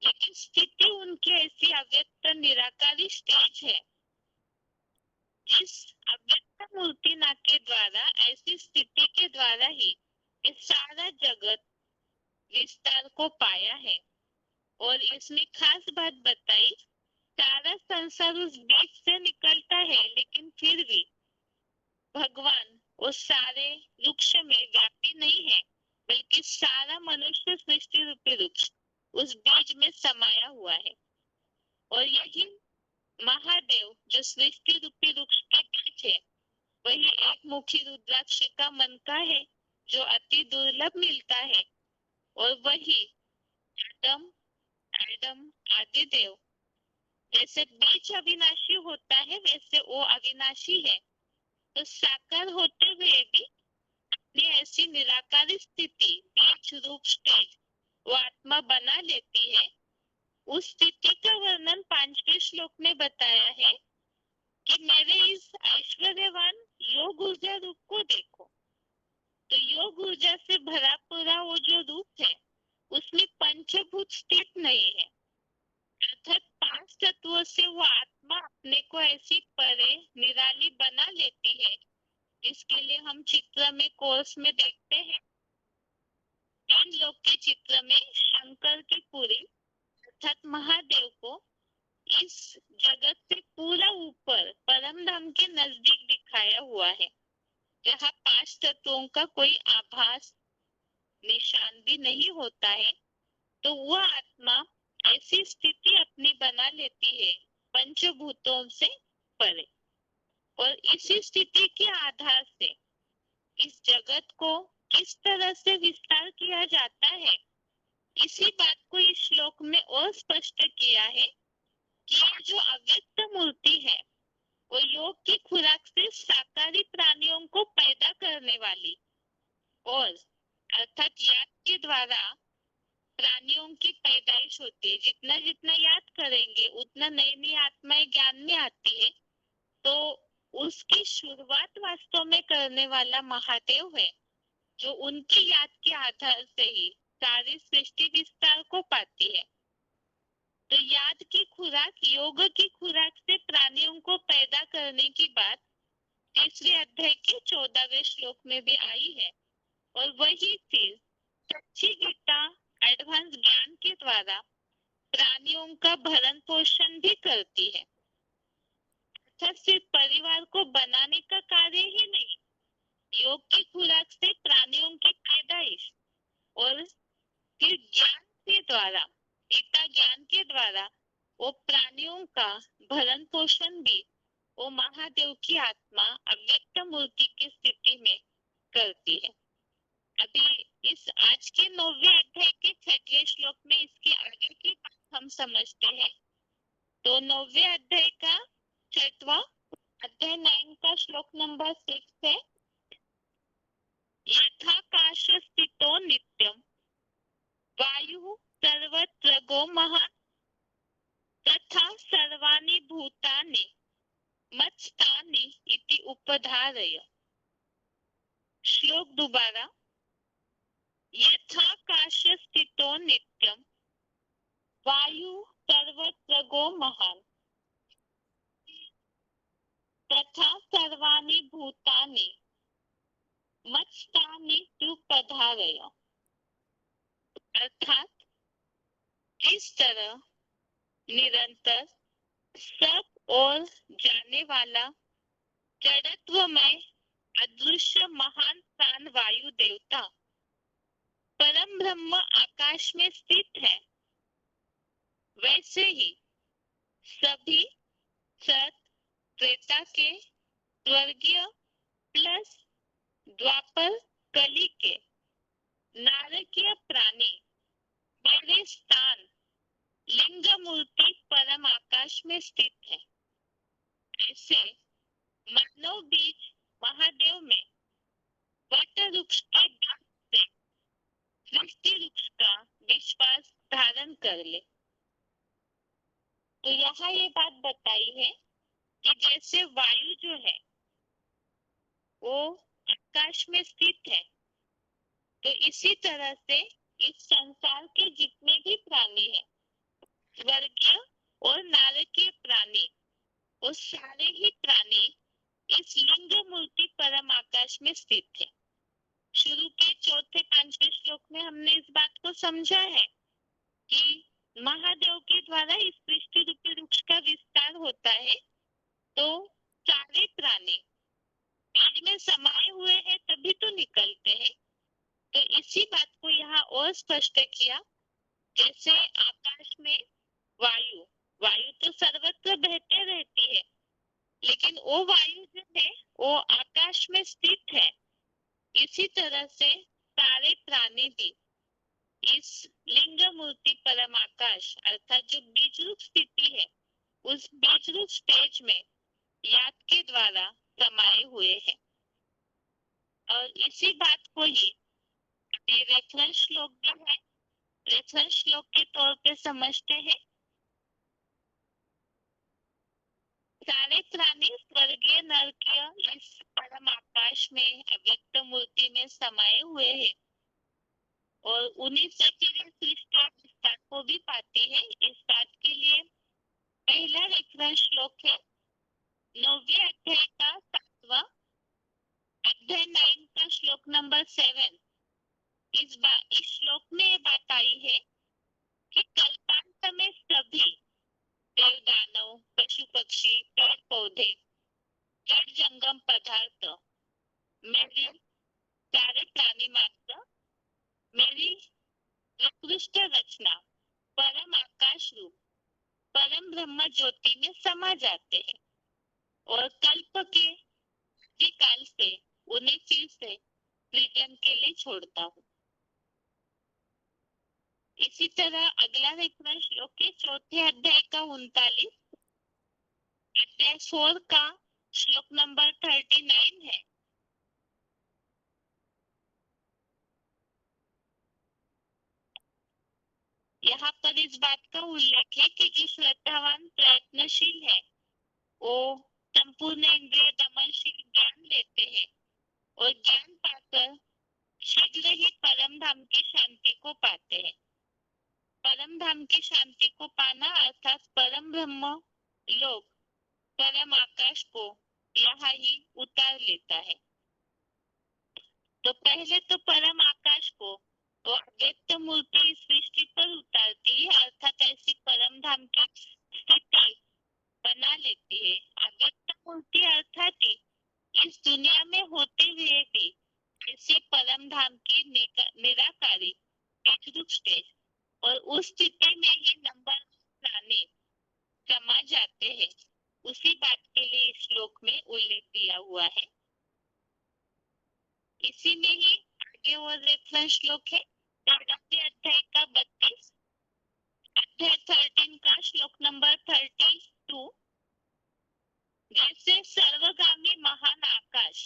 लेकिन स्थिति उनकी ऐसी अव्यक्त निराकारी स्टेज है। इस अव्यक्त मूर्ति ना के द्वारा, ऐसी स्थिति के द्वारा ही इस सारा जगत विस्तार को पाया है। और इसमें खास बात बताई, सारा संसार उस बीज से निकलता है, लेकिन फिर भी भगवान उस सारे वृक्ष में व्यापी नहीं है, बल्कि सारा मनुष्य सृष्टि रूपी वृक्ष उस बीज में समाया हुआ है। और यही महादेव जो सृष्टि रूपी वृक्ष के बीज है, वही एक मुखी रुद्राक्ष का मनका है जो अति दुर्लभ मिलता है। और वही एडम आदि देव जैसे बीज अविनाशी होता है, वैसे वो अविनाशी है। तो साकार होते हुए भी अपनी ऐसी निराकारी स्थिति, बीज रूप स्टेज वो आत्मा बना लेती है। उस स्थिति का वर्णन 5वें श्लोक में बताया है कि मेरे इस ऐश्वर्यवान योग ऊर्जा रूप को देखो। तो योग ऊर्जा से भरा पूरा वो जो रूप है, उसमें पंचभूत स्थित नहीं है, अर्थात 5 तत्वों से वो आत्मा अपने को ऐसी परे निराली बना लेती है। इसके लिए हम चित्र में कोर्स में देखते हैं, 3 लोक के चित्र में शंकर की पूरी अर्थात महादेव को इस जगत से पूरा ऊपर परम धाम के नजदीक दिखाया हुआ है, जहाँ 5 तत्वों का कोई आभास निशान भी नहीं होता है। तो वह आत्मा ऐसी स्थिति अपनी बना लेती है पंचभूतों से परे। और इसी स्थिति के आधार से इस जगत को किस तरह से विस्तार किया जाता है, इसी बात को इस श्लोक में और स्पष्ट किया है कि यह जो अव्यक्त मूर्ति है वो योग की खुराक से साकारी प्राणियों को पैदा करने वाली और अर्थात याद के द्वारा प्राणियों की पैदाइश होती है। जितना जितना याद करेंगे उतना नई नई आत्माएं ज्ञान में आती है। तो उसकी शुरुआत वास्तव में करने वाला महादेव है, जो उनकी याद के आधार से ही सारी सृष्टि विस्तार को पाती है। तो याद की खुराक, योग की खुराक से प्राणियों को पैदा करने की बात 3रे अध्याय के 14वें श्लोक में भी आई है। और वही फिर सच्ची गीता एडवांस ज्ञान के द्वारा प्राणियों का भरण पोषण भी करती है। अर्थात सिर्फ परिवार को बनाने का कार्य ही नहीं, योग की खुराक से प्राणियों की पैदाइश और फिर ज्ञान के द्वारा, गीता ज्ञान के द्वारा वो प्राणियों का भरण पोषण भी वो महादेव की आत्मा अव्यक्त मूर्ति की स्थिति में करती है। अभी इस आज के 9वें अध्याय के 6वें श्लोक में इसके आगे की बात हम समझते हैं। तो 9वें अध्याय का 6वां अध्याय 9 का श्लोक नंबर 6 है, यथाकाश स्थितो नित्यम वायु सर्वत्र गो महान तथा सर्व सर्वाणि भूतानि मत्स्थानि इति उपधारय। श्लोक दोबारा। यथाकाशे स्थितो नित्यं वायु सर्वत्र महान् तथा सर्वाणि भूतानि मत्स्थानि उपधारय। अर्थात इस तरह निरंतर सब और जाने वाला जड़त्व में अदृश्य महान प्राण वायु देवता परम ब्रह्म आकाश में स्थित है, वैसे ही सभी सत त्रेता के स्वर्गीय प्लस द्वापर कली के नारकीय प्राणी मेरे स्थान लिंग मूर्ति परम आकाश में स्थित है। ऐसे मानव बीज महादेव में वट वृक्ष के दांत से सृष्टि वृक्ष का विश्वास धारण कर ले। तो यहाँ ये बात बताई है कि जैसे वायु जो है वो आकाश में स्थित है, तो इसी तरह से इस संसार के जितने भी प्राणी हैं, स्वर्गीय और नारकीय प्राणी, वो सारे ही प्राणी इस लिंग मूर्ति परम आकाश में स्थित है। शुरू के चौथे पांचवें श्लोक में हमने इस बात को समझा है कि महादेव के द्वारा इस सृष्टि रूपी वृक्ष का विस्तार होता है, तो सारे प्राणी बीज में समाये हुए हैं तभी तो निकलते हैं। तो इसी बात को यहाँ और स्पष्ट किया। जैसे आकाश में वायु वायु तो सर्वत्र बहते रहती है, लेकिन वो वायु जो है वो आकाश में स्थित है। इसी तरह से सारे प्राणी भी इस लिंग मूर्ति परम आकाश अर्थात जो बीज रूप स्थिति है, उस बीज रूप स्टेज में याद के द्वारा समाये हुए हैं। और इसी बात को ही रेफरेंस श्लोक जो है, रेफरेंस श्लोक के तौर पे समझते हैं। सारे प्राणी स्वर्गीय नरकीय इस परम आकाश में अव्यक्त मूर्ति में समाये हुए हैं और उन्हीं से सृष्टि और विस्तार को भी पाती है। इस बात के लिए पहला रेफरेंस श्लोक है 9वें अध्याय का 7वां अध्याय 9 का श्लोक नंबर 7। इस श्लोक में ये बात आई है कि कल्पांत में सभी देव दानव पशु पक्षी पेड़ पौधे जड़ जंगम पदार्थ मेरी सारे प्राणी मात्र मेरी उत्कृष्ट रचना परम आकाश रूप परम ब्रह्म ज्योति में समा जाते हैं और कल्प के काल से उन्हें फिर से सृजन के लिए छोड़ता हूँ। इसी तरह अगला रेफरेंस श्लोक के चौथे अध्याय का 39 अध्याय 4 का श्लोक नंबर 39 है। यहाँ पर इस बात का उल्लेख है कि जो श्रद्धावान प्रयत्नशील है वो संपूर्ण इंद्रिय दमनशील ज्ञान लेते हैं और ज्ञान पाकर शीघ्र ही परम धाम की शांति को पाते हैं। परम धाम की शांति को पाना अर्थात परम ब्रह्म लोक परम आकाश को यहाँ ही उतार लेता है। तो पहले तो परम आकाश को तो अव्यक्त मूर्ति इस सृष्टि पर उतारती है, अर्थात ऐसी परम धाम की स्थिति बना लेती है। अव्यक्त मूर्ति अर्थात ही इस दुनिया में होते हुए भी ऐसी परम धाम की निराकारी एकरूप स्टेज और उस स्थिति में ही नंबर प्राणी समा जाते हैं, उसी बात के लिए इस श्लोक में उल्लेख दिया हुआ है। इसी में ही आगे और रेफरेंस श्लोक है 13वें अध्याय का 32 अध्याय 13 का श्लोक नंबर 32। जैसे सर्वगामी महान आकाश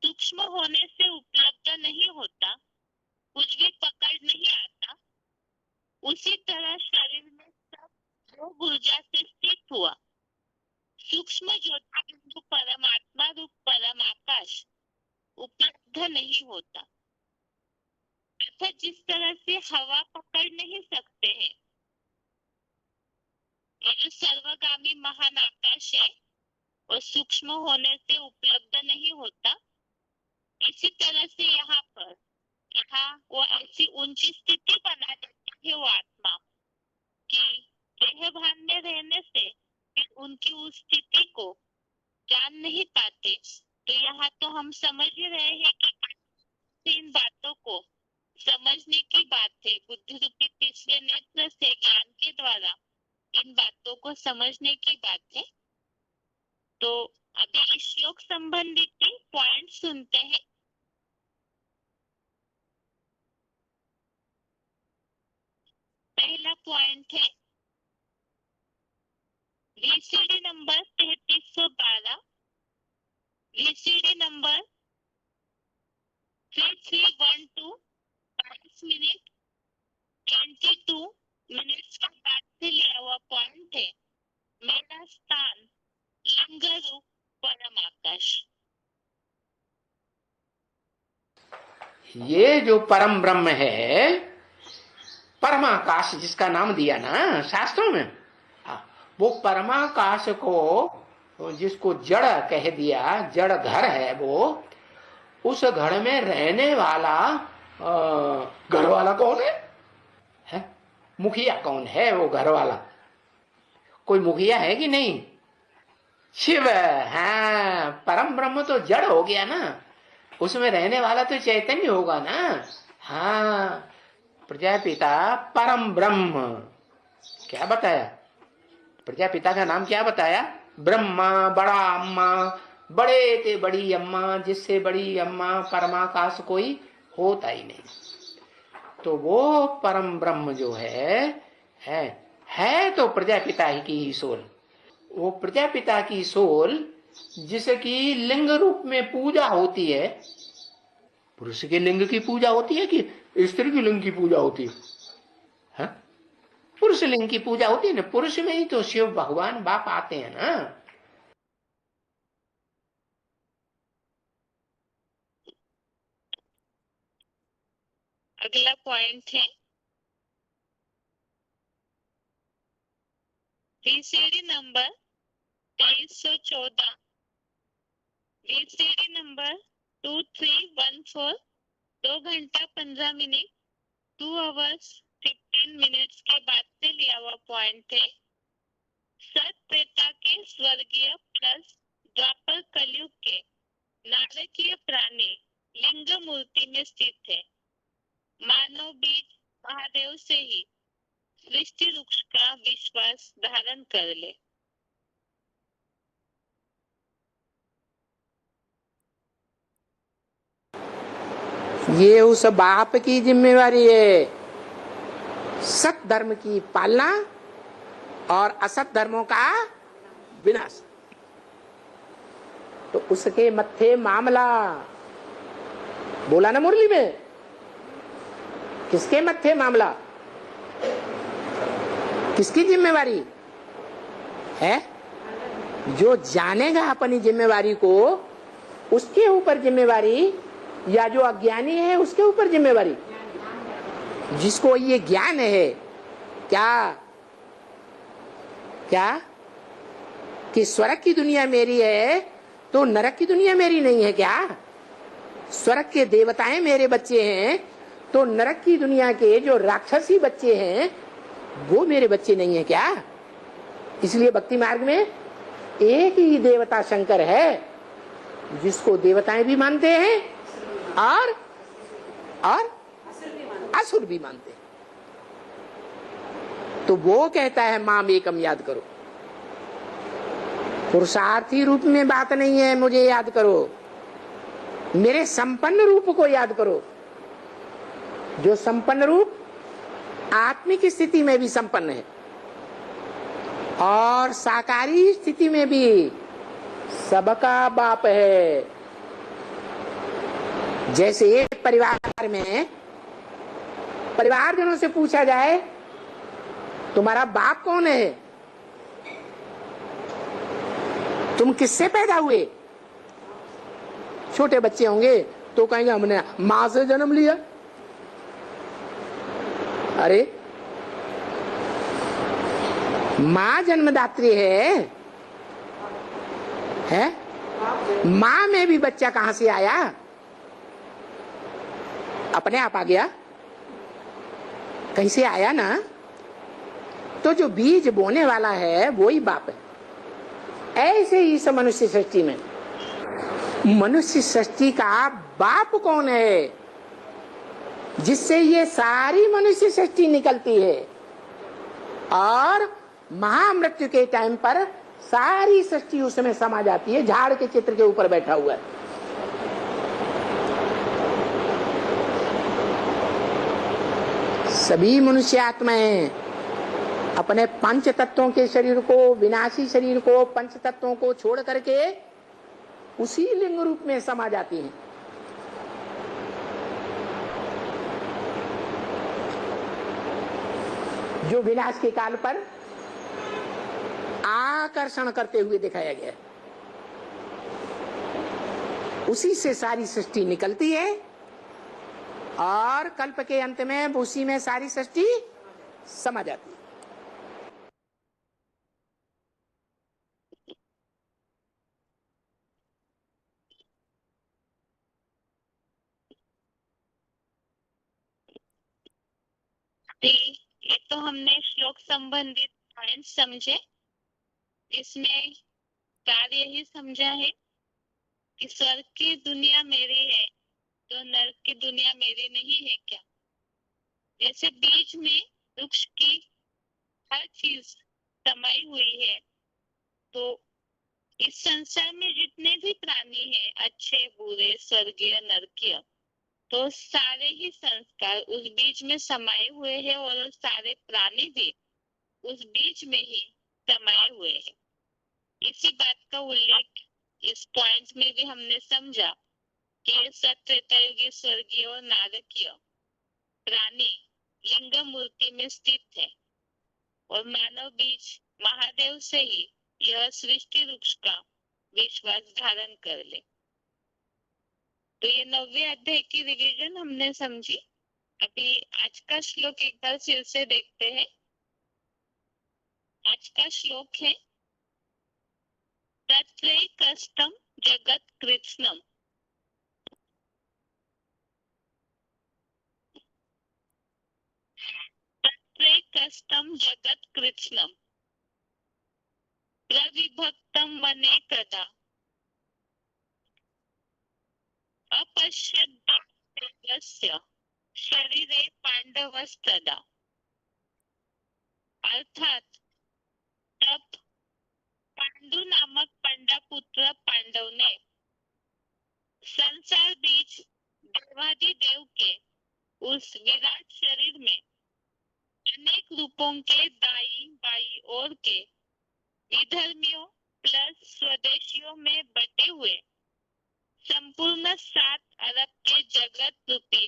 सूक्ष्म होने से उपलब्ध नहीं होता, कुछ भी पकड़ नहीं आता, उसी तरह शरीर में सब योग ऊर्जा से स्थित हुआ। सूक्ष्म ज्योतिबिंदु परमात्मा रूप परम आकाश उपलब्ध नहीं होता। अर्थात जिस तरह से हवा पकड़ नहीं सकते हैं, ये जो सर्वगामी महान आकाश है और सूक्ष्म होने से उपलब्ध नहीं होता, इसी तरह से यहाँ वो ऐसी ऊंची स्थिति बना देती है वो आत्मा कि देह भान में रहने से उनकी उस स्थिति को जान नहीं पाते। तो यहाँ तो हम समझ ही रहे हैं कि इन बातों को समझने की बात है। बुद्धि रूपी तीसरे नेत्र से ज्ञान के द्वारा इन बातों को समझने की बात है। तो अभी इस श्लोक संबंधित पॉइंट सुनते हैं। पहला पॉइंट है VCD number 3312, VCD number 3312 22 minute 22 minutes के बाद से लिया हुआ पॉइंट है। मेरा स्थान लिंग रूप परम आकाश। ये जो परम ब्रह्म है, परमाकाश जिसका नाम दिया ना शास्त्रों में, वो परमाकाश को जिसको जड़ कह दिया, जड़ घर है वो, उस घर में रहने वाला घर वाला कौन है? मुखिया कौन है? वो घर वाला कोई मुखिया है कि नहीं? शिव। हाँ, परम ब्रह्म तो जड़ हो गया ना, उसमें रहने वाला तो चैतन्य होगा ना। हाँ, प्रजापिता परम ब्रह्म। क्या बताया? प्रजापिता का नाम क्या बताया? ब्रह्मा, बड़ा अम्मा, बड़े ते बड़ी अम्मा, जिससे बड़ी अम्मा परमाकाश कोई होता ही नहीं। तो वो परम ब्रह्म जो है तो प्रजापिता ही की ही सोल। वो प्रजापिता की सोल जिसकी लिंग रूप में पूजा होती है। पुरुष के लिंग की पूजा होती है कि स्त्री के लिंग की पूजा होती है? पुरुष लिंग की पूजा होती है ना। पुरुष में ही तो शिव भगवान बाप आते हैं ना। अगला पॉइंट है VCD नंबर 2314, VCD नंबर 2314 2 घंटा 15 मिनट 2 hours 15 minutes के बाद से लिया हुआ पॉइंट है। सत्प्रेता के स्वर्गीय प्लस द्वापर कलयुग के नारकीय प्राणी लिंग मूर्ति में स्थित है। मानव बीज महादेव से ही सृष्टि वृक्ष का विश्वास धारण कर ले। ये उस बाप की जिम्मेवारी है, सत धर्म की पालना और असत धर्मों का विनाश। तो उसके मत्थे मामला बोला ना मुरली में। किसके मत्थे मामला? किसकी जिम्मेवारी है? जो जानेगा अपनी जिम्मेवारी को, उसके ऊपर जिम्मेवारी, या जो अज्ञानी है उसके ऊपर जिम्मेवारी। जिसको ये ज्ञान है क्या कि स्वर्ग की दुनिया मेरी है तो नरक की दुनिया मेरी नहीं है क्या? स्वर्ग के देवताएं मेरे बच्चे हैं तो नरक की दुनिया के जो राक्षसी बच्चे हैं वो मेरे बच्चे नहीं है क्या? इसलिए भक्ति मार्ग में एक ही देवता शंकर है जिसको देवताएं भी मानते हैं और असुर भी मानते हैं। तो वो कहता है माम एकम याद करो। पुरुषार्थी रूप में बात नहीं है मुझे याद करो, मेरे संपन्न रूप को याद करो। जो संपन्न रूप आत्मिक स्थिति में भी संपन्न है और साकारी स्थिति में भी सबका बाप है। जैसे एक परिवार में परिवारजनों से पूछा जाए तुम्हारा बाप कौन है, तुम किससे पैदा हुए? छोटे बच्चे होंगे तो कहेंगे हमने मां से जन्म लिया। अरे मां जन्मदात्री है? मां में भी बच्चा कहां से आया? अपने आप आ गया? कहीं से आया ना? तो जो बीज बोने वाला है वो ही बाप है। ऐसे ही इस मनुष्य सृष्टि में, मनुष्य सृष्टि का बाप कौन है जिससे ये सारी मनुष्य सृष्टि निकलती है, और महामृत्यु के टाइम पर सारी सृष्टि उसमें समा जाती है। झाड़ के चित्र के ऊपर बैठा हुआ है। सभी मनुष्य आत्माएं अपने पंच तत्वों के शरीर को, विनाशी शरीर को, पंच तत्वों को छोड़ करके उसी लिंग रूप में समा जाती हैं। जो विनाश के काल पर आकर्षण करते हुए दिखाया गया, उसी से सारी सृष्टि निकलती है और कल्प के अंत में उसी में सारी सृष्टि समा जाती है। ये तो हमने श्लोक संबंधित पॉइंट समझे। इसमें कार्य यही समझा है कि स्वर्ग की दुनिया मेरी है तो नरक की दुनिया मेरी नहीं है क्या? जैसे बीज में वृक्ष की हर चीज समाई हुई है, तो इस संसार में जितने भी प्राणी हैं, अच्छे बुरे स्वर्गीय नरकीय, तो सारे ही संस्कार उस बीज में समाये हुए हैं और सारे प्राणी भी उस बीज में ही समाये हुए हैं। इसी बात का उल्लेख इस पॉइंट में भी हमने समझा कि सत्य स्वर्गीय और नारकीय प्राणी लिंग मूर्ति में स्थित है और मानव बीज महादेव से ही यह सृष्टि वृक्ष का विश्वास धारण कर ले। तो ये 9वें अध्याय की रिवीजन हमने समझी। अभी आज का श्लोक एक बार फिर से देखते हैं। आज का श्लोक है तत्रैकस्थं जगत् कृत्स्नम्। तत्रैकस्थं जगत् कृत्स्नम् प्रविभक्तं मनेकदा अपश्यद् देवस्य शरीरे पांडवस्तदा। अर्थात तब पांडु नामक पंडापुत्र पांडव ने संसार बीज देवादिदेव के उस विराट शरीर में अनेक रूपों के दाई बाई और के विधर्मियों प्लस स्वदेशियों में बटे हुए संपूर्ण 7 अरब के जगत रूपी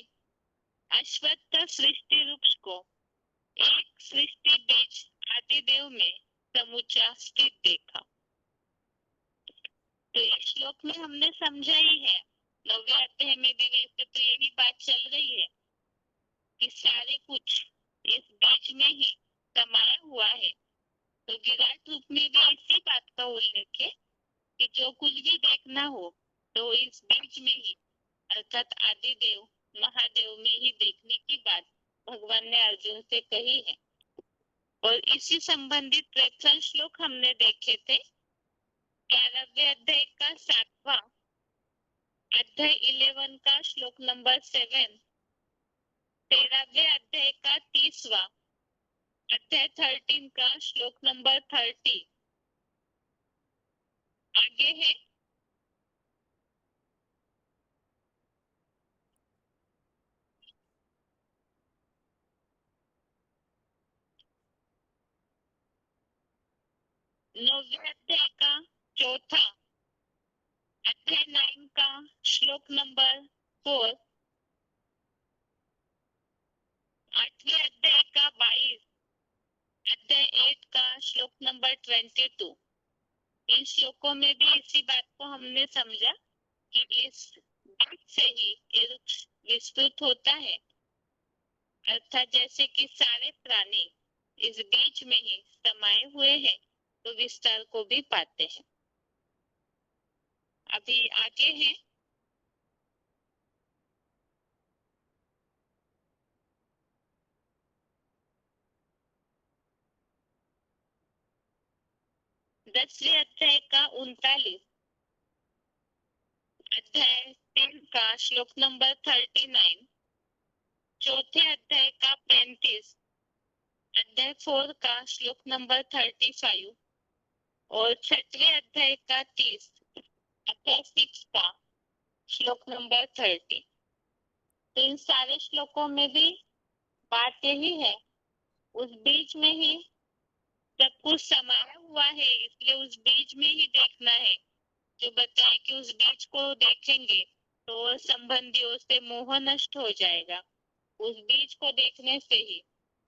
अश्वत्थ सृष्टि वृक्ष को एक सृष्टि बीज आदिदेव में समूचा स्थित देखा। तो इस श्लोक में हमने समझा ही है, 9वें अध्याय में भी वैसे तो यही बात चल रही है कि सारे कुछ इस बीज में ही समाया हुआ है। तो विराट रूप में भी इसी बात का उल्लेख है कि जो कुछ भी देखना हो तो इस बीज में ही अर्थात आदिदेव महादेव में ही देखने की बात भगवान ने अर्जुन से कही है। और इसी संबंधित रेफरेंस श्लोक हमने देखे थे 11वें अध्याय का 7वां, अध्याय 11 का श्लोक नंबर 7, 13वें अध्याय का 30वां, अध्याय 13 का श्लोक नंबर 30। आगे है नौवें अध्याय का 4था, अध्याय 9 का श्लोक नंबर 4, 8वें अध्याय का 22, अध्याय 8 का श्लोक नंबर 22। इन श्लोकों में भी इसी बात को हमने समझा कि इस बीज से ही ये वृक्ष विस्तृत होता है, अर्थात जैसे कि सारे प्राणी इस बीज में ही समाये हुए हैं तो विस्तार को भी पाते हैं। अभी आगे है 10वें अध्याय का 39 अध्याय 3 का श्लोक नंबर 39, चौथे अध्याय का 35, अध्याय 4 का श्लोक नंबर 35 और छठवें अध्याय का 30, अध्याय 6 का श्लोक नंबर 30। तो इन सारे श्लोकों में भी बात यही है, उस बीज में ही सब कुछ समाया हुआ है, इसलिए उस बीज में ही देखना है। जो बताए कि उस बीज को देखेंगे तो संबंधियों से मोह नष्ट हो जाएगा। उस बीज को देखने से ही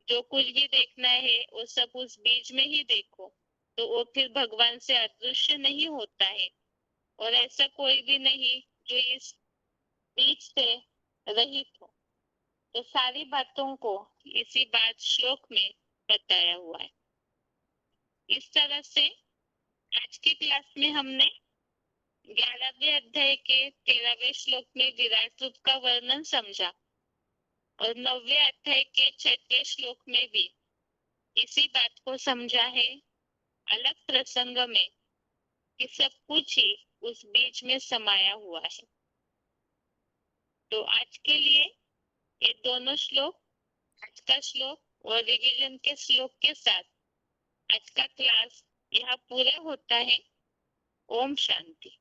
जो कुछ भी देखना है वो सब उस बीज में ही देखो, तो वो फिर भगवान से अदृश्य नहीं होता है। और ऐसा कोई भी नहीं जो इस बीज से रहित हो। तो सारी बातों को इसी बात श्लोक में बताया हुआ है। इस तरह से आज की क्लास में हमने 11वें अध्याय के 13वें श्लोक में विराट रूप का वर्णन समझा और 9वें अध्याय के 6वें श्लोक में भी इसी बात को समझा है अलग प्रसंग में कि सब कुछ ही उस बीज में समाया हुआ है। तो आज के लिए ये दोनों श्लोक, आज का श्लोक और रिवीजन के श्लोक के साथ आज का क्लास यहाँ पूरा होता है। ओम शांति।